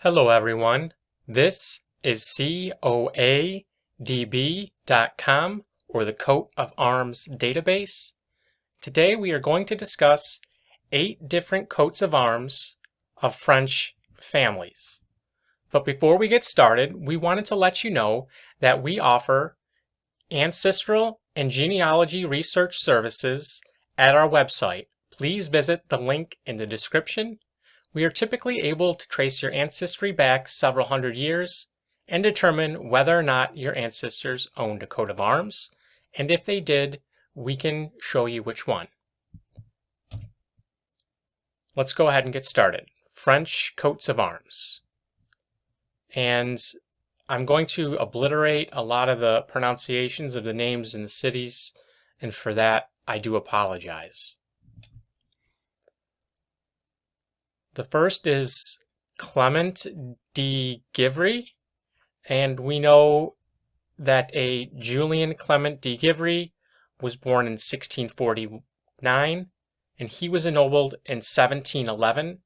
Hello everyone, this is COADB.com, or the Coat of Arms database. Today we are going to discuss 8 different coats of arms of French families. But before we get started, we wanted to let you know that we offer ancestral and genealogy research services at our website. Please visit the link in the description. We are typically able to trace your ancestry back several hundred years and determine whether or not your ancestors owned a coat of arms, and if they did, we can show you which one. Let's go ahead and get started. French coats of arms. And I'm going to obliterate a lot of the pronunciations of the names in the cities, and for that I do apologize. The first is Clement D Givery, and we know that a Julian Clement D Givery was born in 1649, and he was ennobled in 1711.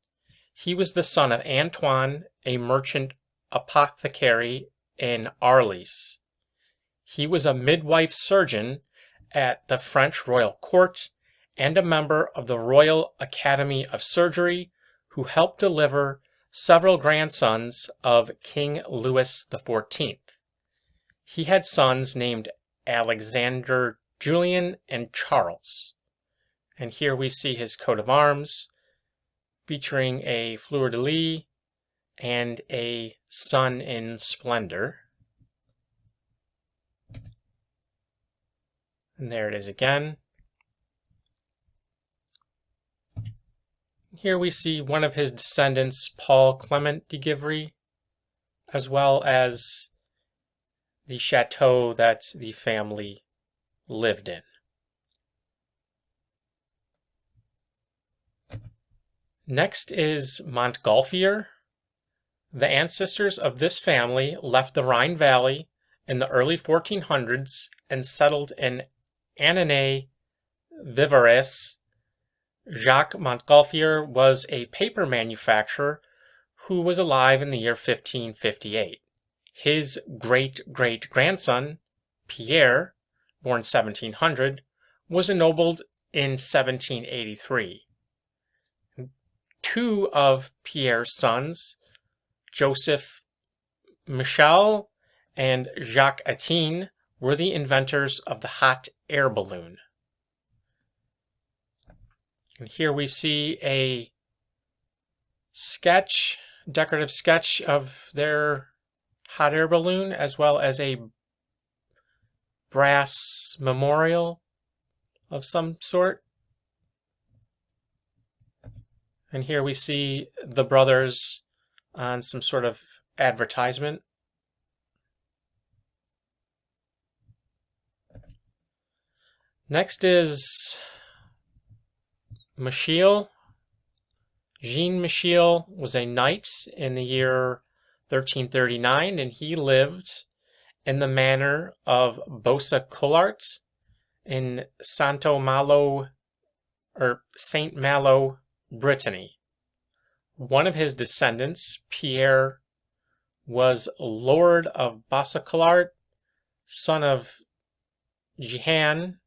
He was the son of Antoine, a merchant apothecary in Arles. He was a midwife surgeon at the French royal court and a member of the Royal Academy of Surgery, who helped deliver several grandsons of King Louis XIV. He had sons named Alexander, Julian, and Charles. And here we see his coat of arms, featuring a fleur-de-lis and a sun in splendor. And there it is again. Here we see one of his descendants, Paul Clement de Givery, as well as the chateau that the family lived in. Next is Montgolfier. The ancestors of this family left the Rhine Valley in the early 1400s and settled in Annonay-Vivarais. Jacques Montgolfier was a paper manufacturer who was alive in the year 1558. His great-great-grandson, Pierre, born 1700, was ennobled in 1783. Two of Pierre's sons, Joseph Michiel and Jacques Etienne, were the inventors of the hot air balloon. And here we see a decorative sketch of their hot air balloon, as well as a brass memorial of some sort. And here we see the brothers on some sort of advertisement. Next is Michiel. Jean Michiel was a knight in the year 1339, and he lived in the manor of Bossa-Collart in Saint Malo, Brittany. One of his descendants, Pierre, was Lord of Bossa-Collart, son of Jehan.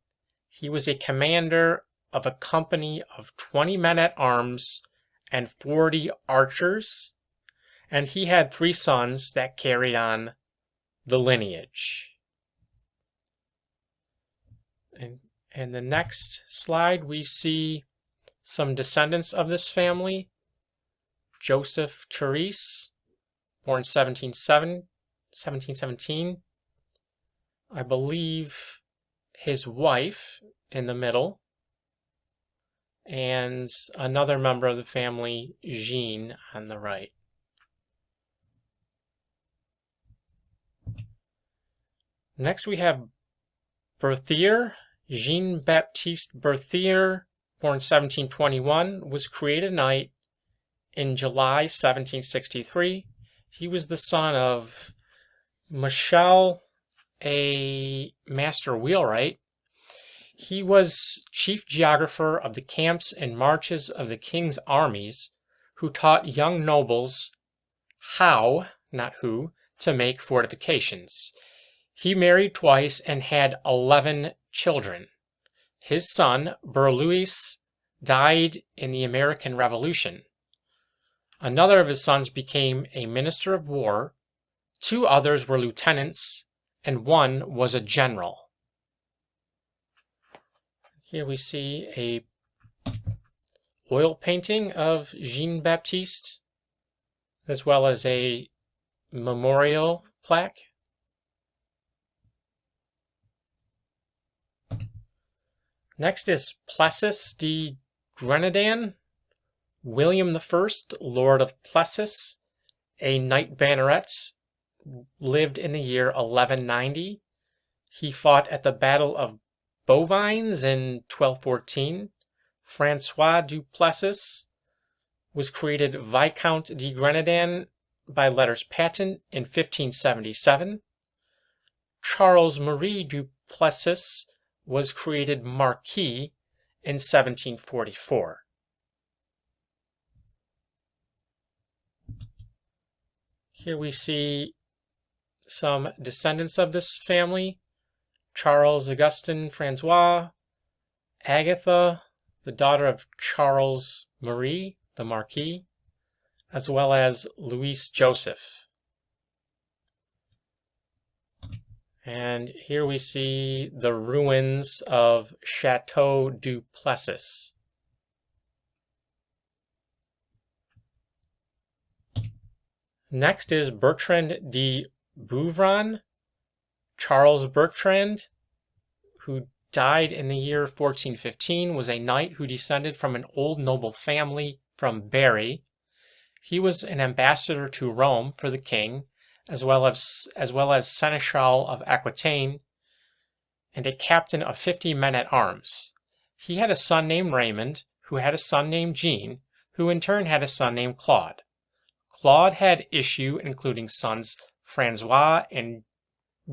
He was a commander of a company of 20 men-at-arms and 40 archers, and he had 3 sons that carried on the lineage. And in the next slide, we see some descendants of this family. Joseph Therese, born 1717. I believe his wife in the middle, and another member of the family, Jean, on the right. Next we have Berthier. Jean-Baptiste Berthier, born 1721, was created knight in July 1763. He was the son of Michiel, a master wheelwright. He was chief geographer of the camps and marches of the king's armies, who taught young nobles how, not who, to make fortifications. He married twice and had 11 children. His son, Berthier, died in the American Revolution. Another of his sons became a minister of war, 2 others were lieutenants, and 1 was a general. Here we see a oil painting of Jean-Baptiste, as well as a memorial plaque. Next is Plessis de Grenadin, William I, Lord of Plessis, a knight banneret, lived in the year 1190. He fought at the Battle of Bovines in 1214. Francois du Plessis was created Viscount de Grenadin by letters patent in 1577. Charles Marie du Plessis was created Marquis in 1744. Here we see some descendants of this family: Charles Augustin Francois, Agatha, the daughter of Charles Marie, the Marquis, as well as Louis Joseph. And here we see the ruins of Chateau du Plessis. Next is Bertrand de Bouvron. Charles Bertrand, who died in the year 1415, was a knight who descended from an old noble family from Berry. He was an ambassador to Rome for the king, as well as seneschal of Aquitaine, and a captain of 50 men at arms. He had a son named Raymond, who had a son named Jean, who in turn had a son named Claude. Claude had issue, including sons Francois and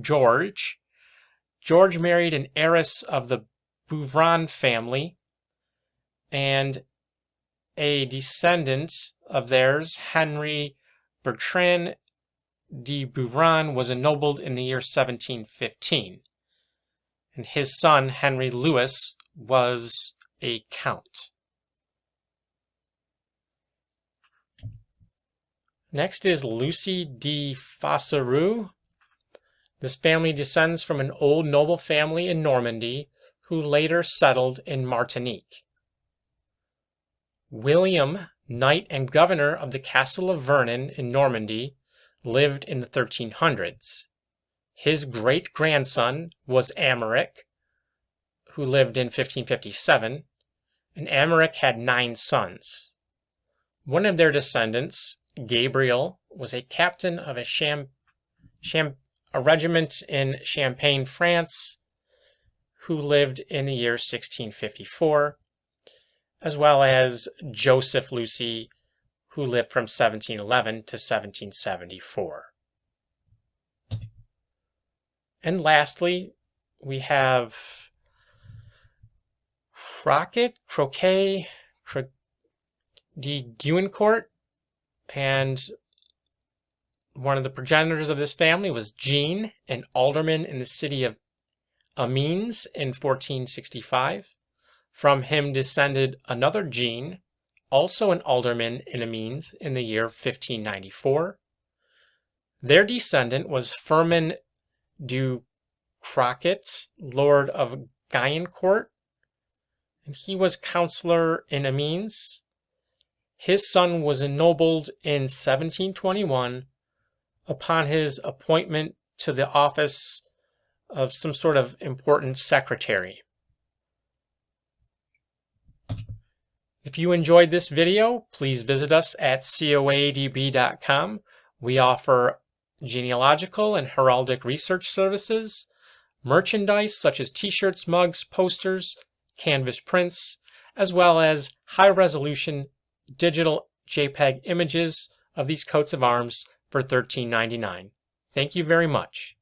George. George married an heiress of the Bouvron family, and a descendant of theirs, Henry Bertrand de Bouvron, was ennobled in the year 1715. And his son, Henry Louis, was a count. Next is Lucy D Fosuru. This family descends from an old noble family in Normandy who later settled in Martinique. William, knight and governor of the Castle of Vernon in Normandy, lived in the 1300s. His great-grandson was Amaric, who lived in 1557, and Amaric had 9 sons. One of their descendants, Gabriel, was a captain of a regiment in Champagne, France, who lived in the year 1654, as well as Joseph Lucy, who lived from 1711 to 1774. And lastly, we have Croquet de Guincourt, and one of the progenitors of this family was Jean, an alderman in the city of Amiens in 1465. From him descended another Jean, also an alderman in Amiens in the year 1594. Their descendant was Firmin du Croquet, Lord of Guyancourt, and he was councillor in Amiens. His son was ennobled in 1721 upon his appointment to the office of some sort of important secretary. If you enjoyed this video, please visit us at coadb.com. We offer genealogical and heraldic research services, merchandise such as t-shirts, mugs, posters, canvas prints, as well as high-resolution digital JPEG images of these coats of arms for $13.99. Thank you very much.